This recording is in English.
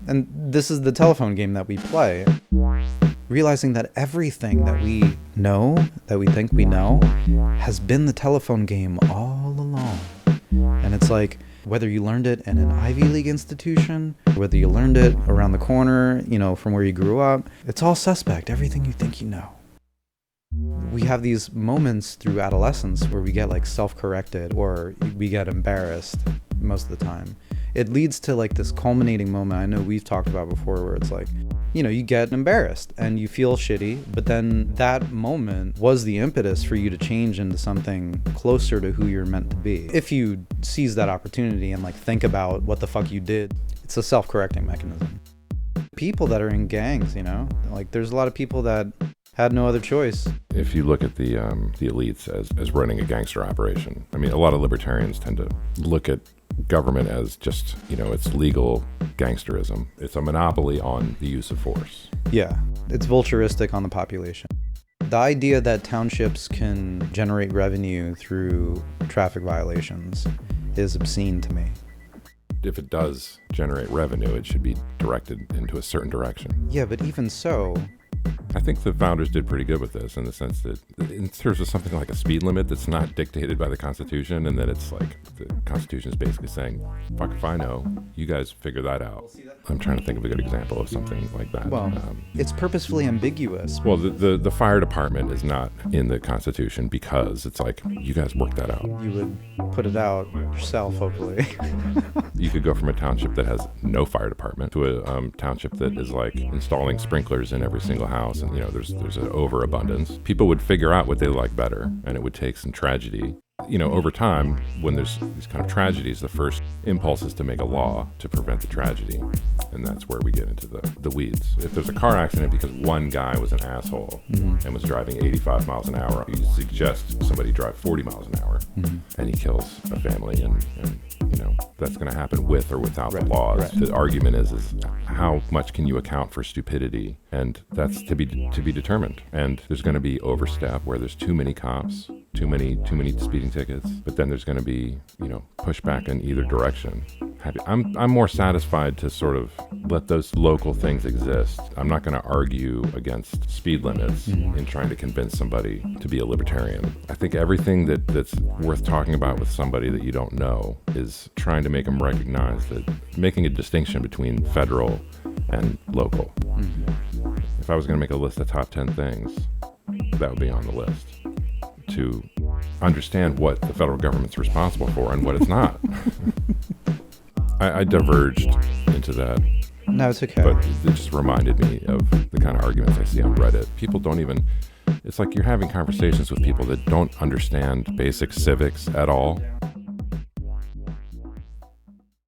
And this is the telephone game that we play. Realizing that everything that we know, that we think we know, has been the telephone game all along. And it's like, whether you learned it in an Ivy League institution, whether you learned it around the corner, from where you grew up, it's all suspect, everything you think you know. We have these moments through adolescence where we get like self-corrected or we get embarrassed most of the time. It leads to like this culminating moment I know we've talked about before where it's like, you get embarrassed and you feel shitty, but then that moment was the impetus for you to change into something closer to who you're meant to be. If you seize that opportunity and like think about what the fuck you did, it's a self-correcting mechanism. People that are in gangs, like there's a lot of people that had no other choice. If you look at the elites as running a gangster operation, I mean, a lot of libertarians tend to look at government as just, it's legal gangsterism. It's a monopoly on the use of force. Yeah, it's vulturistic on the population. The idea that townships can generate revenue through traffic violations is obscene to me. If it does generate revenue, it should be directed into a certain direction. Yeah, but even so, I think the founders did pretty good with this in the sense that in terms of something like a speed limit that's not dictated by the Constitution, and that it's like the Constitution is basically saying, fuck if I know, you guys figure that out. I'm trying to think of a good example of something like that. Well, it's purposefully ambiguous. Well, the fire department is not in the Constitution because it's like, you guys work that out. You would put it out yourself, hopefully. You could go from a township that has no fire department to a township that is like installing sprinklers in every single house, and there's an overabundance. People would figure out what they like better, and it would take some tragedy. Over time, when there's these kind of tragedies, the first impulse is to make a law to prevent the tragedy. And that's where we get into the weeds. If there's a car accident because one guy was an asshole and was driving 85 miles an hour, you suggest somebody drive 40 miles an hour and he kills a family, and that's going to happen with or without the laws. Right. The argument is how much can you account for stupidity? And that's to be determined. And there's going to be overstep where there's too many cops, too many speeding tickets, but then there's going to be pushback in either direction. I'm more satisfied to sort of let those local things exist. I'm not going to argue against speed limits in trying to convince somebody to be a libertarian. I think everything that's worth talking about with somebody that you don't know is trying to make them recognize that making a distinction between federal and local. If I was going to make a list of top 10 things, that would be on the list. To understand what the federal government's responsible for and what it's not. I diverged into that. No, it's okay. But it just reminded me of the kind of arguments I see on Reddit. People don't even, it's like you're having conversations with people that don't understand basic civics at all.